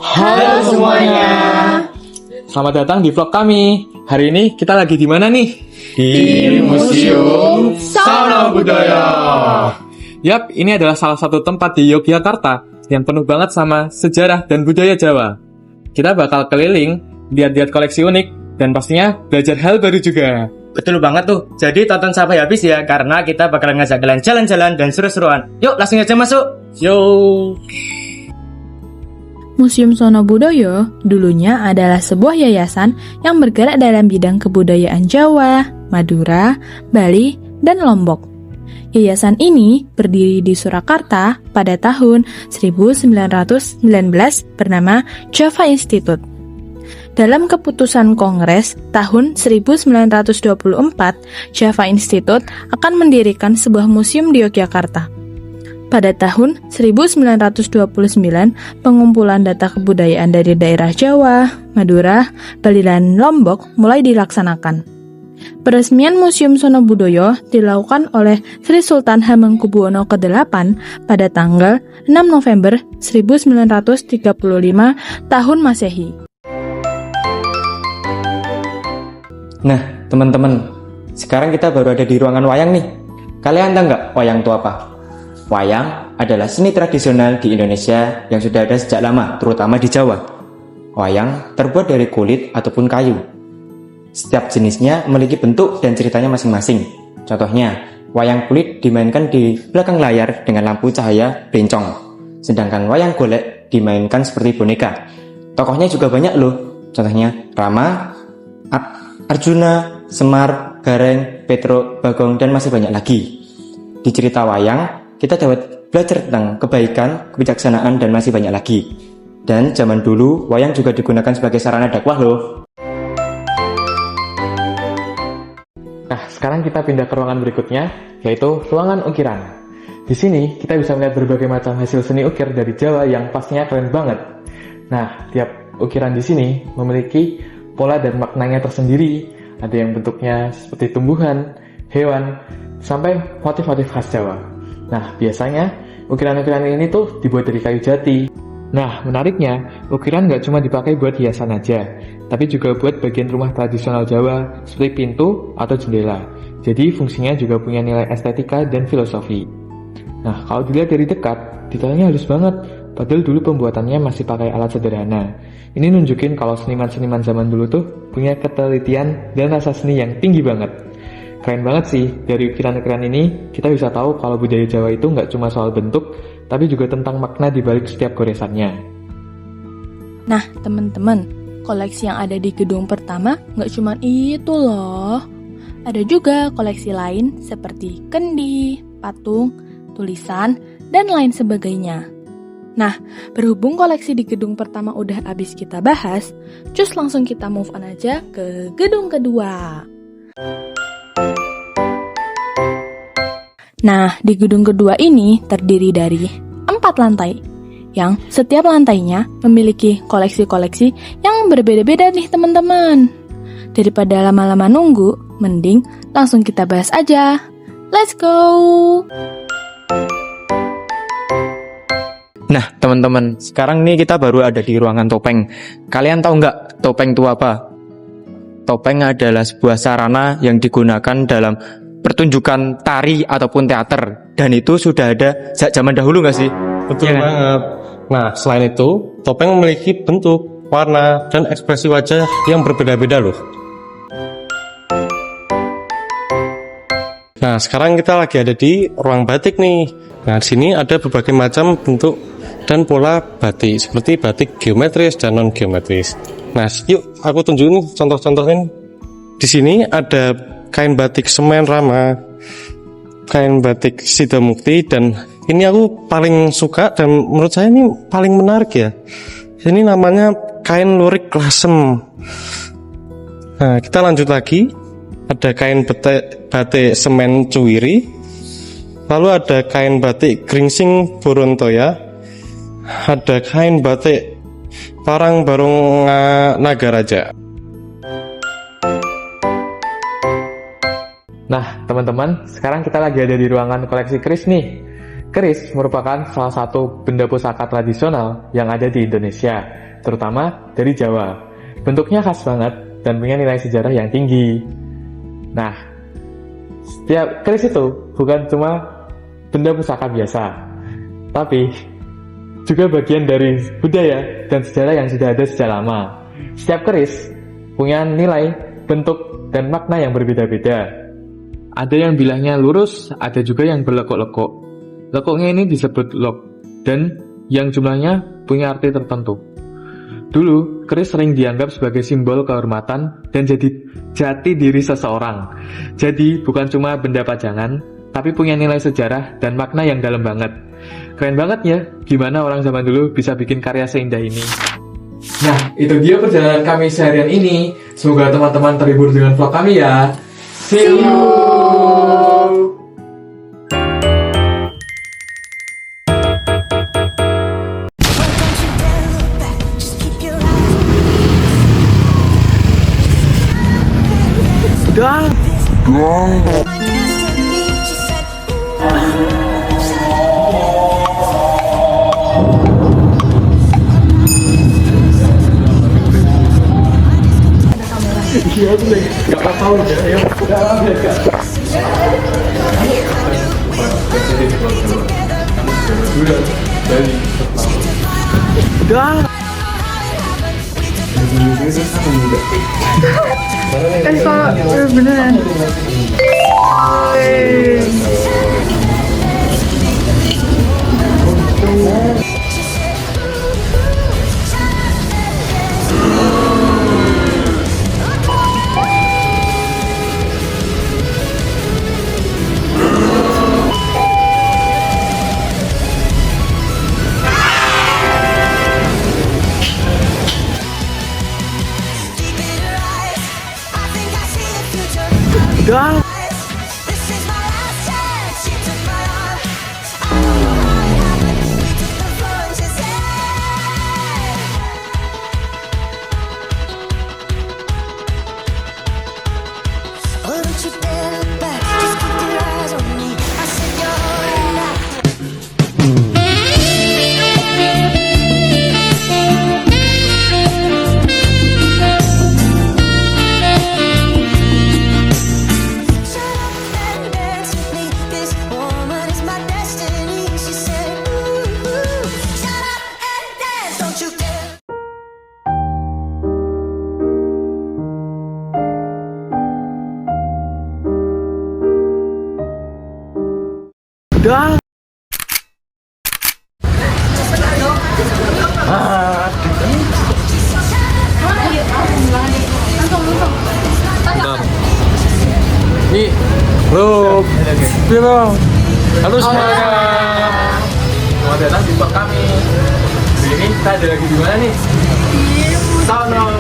Halo semuanya. Selamat datang di vlog kami. Hari ini kita lagi di mana nih? Di Museum Sauna Budaya. Yap, ini adalah salah satu tempat di Yogyakarta yang penuh banget sama sejarah dan budaya Jawa. Kita bakal keliling, lihat-lihat koleksi unik, dan pastinya belajar hal baru juga. Betul banget tuh. Jadi tonton sampai habis ya, karena kita bakalan ngajak kalian jalan-jalan dan seru-seruan. Yuk, langsung aja masuk. Yo! Museum Sauna Budaya dulunya adalah sebuah yayasan yang bergerak dalam bidang kebudayaan Jawa, Madura, Bali, dan Lombok. Yayasan ini berdiri di Surakarta pada tahun 1919 bernama Java Institute. Dalam keputusan Kongres tahun 1924, Java Institute akan mendirikan sebuah museum di Yogyakarta. Pada tahun 1929, pengumpulan data kebudayaan dari daerah Jawa, Madura, Bali, dan Lombok mulai dilaksanakan. Peresmian Museum Sauna Budaya dilakukan oleh Sri Sultan Hamengkubuwono ke-8 pada tanggal 6 November 1935 tahun Masehi. Nah, teman-teman, sekarang kita baru ada di ruangan wayang nih. Kalian tahu nggak wayang itu apa? Wayang adalah seni tradisional di Indonesia yang sudah ada sejak lama, terutama di Jawa. Wayang terbuat dari kulit ataupun kayu. Setiap jenisnya memiliki bentuk dan ceritanya masing-masing. Contohnya, wayang kulit dimainkan di belakang layar dengan lampu cahaya bencong. Sedangkan wayang golek dimainkan seperti boneka. Tokohnya juga banyak loh. Contohnya Rama, Arjuna, Semar, Gareng, Petro, Bagong, dan masih banyak lagi. Di cerita wayang, kita dapat belajar tentang kebaikan, kebijaksanaan, dan masih banyak lagi. Dan zaman dulu, wayang juga digunakan sebagai sarana dakwah loh. Nah, sekarang kita pindah ke ruangan berikutnya, yaitu ruangan ukiran. Di sini, kita bisa melihat berbagai macam hasil seni ukir dari Jawa yang pastinya keren banget. Nah, tiap ukiran di sini memiliki pola dan maknanya tersendiri. Ada yang bentuknya seperti tumbuhan, hewan, sampai motif-motif khas Jawa. Nah, biasanya ukiran-ukiran ini tuh dibuat dari kayu jati. Nah, menariknya, ukiran nggak cuma dipakai buat hiasan aja, tapi juga buat bagian rumah tradisional Jawa, seperti pintu atau jendela. Jadi, fungsinya juga punya nilai estetika dan filosofi. Nah, kalau dilihat dari dekat, detailnya halus banget, padahal dulu pembuatannya masih pakai alat sederhana. Ini nunjukin kalau seniman-seniman zaman dulu tuh punya ketelitian dan rasa seni yang tinggi banget. Keren banget sih, dari ukiran-ukiran ini kita bisa tahu kalau budaya Jawa itu nggak cuma soal bentuk, tapi juga tentang makna di balik setiap goresannya. Nah, teman-teman, koleksi yang ada di gedung pertama nggak cuma itu loh. Ada juga koleksi lain seperti kendi, patung, tulisan, dan lain sebagainya. Nah, berhubung koleksi di gedung pertama udah habis kita bahas, cus langsung kita move on aja ke gedung kedua. Nah, di gedung kedua ini terdiri dari 4 lantai, yang setiap lantainya memiliki koleksi-koleksi yang berbeda-beda nih teman-teman. Daripada lama-lama nunggu, mending langsung kita bahas aja. Let's go! Nah, teman-teman, sekarang nih kita baru ada di ruangan topeng. Kalian tahu nggak topeng itu apa? Topeng adalah sebuah sarana yang digunakan dalam pertunjukan tari ataupun teater. Dan itu sudah ada sejak zaman dahulu nggak sih? Betul banget. Nah, selain itu, topeng memiliki bentuk, warna, dan ekspresi wajah yang berbeda-beda loh. Nah, sekarang kita lagi ada di ruang batik nih. Nah, di sini ada berbagai macam bentuk dan pola batik, seperti batik geometris dan non-geometris. Nah, yuk aku tunjukin contoh-contohnya. Di sini ada kain batik semen Rama, kain batik Sidomukti, dan ini aku paling suka dan menurut saya ini paling menarik ya. Ini namanya kain lurik lasem. Nah, kita lanjut lagi. Ada kain batik semen Cuwiri. Lalu ada kain batik Gringsing Borontoya. Ada kain batik Parang Barong Nagaraja. Nah, teman-teman, sekarang kita lagi ada di ruangan koleksi keris nih. Keris merupakan salah satu benda pusaka tradisional yang ada di Indonesia, terutama dari Jawa. Bentuknya khas banget dan punya nilai sejarah yang tinggi. Nah, setiap keris itu bukan cuma benda pusaka biasa, tapi juga bagian dari budaya dan sejarah yang sudah ada sejak lama. Setiap keris punya nilai, bentuk, dan makna yang berbeda-beda. Ada yang bilangnya lurus, ada juga yang berlekuk-lekuk. Lekuknya ini disebut lok, dan yang jumlahnya punya arti tertentu. Dulu, keris sering dianggap sebagai simbol kehormatan dan jadi jati diri seseorang. Jadi, bukan cuma benda pajangan, tapi punya nilai sejarah dan makna yang dalam banget. Keren banget ya, gimana orang zaman dulu bisa bikin karya seindah ini. Nah, itu dia perjalanan kami seharian ini. Semoga teman-teman terhibur dengan vlog kami ya. See you! Beneran. Nih, Halo, Biro. Halo semuanya. selamat datang di vlog kami. Hari ini kita ada lagi di mana nih? Sono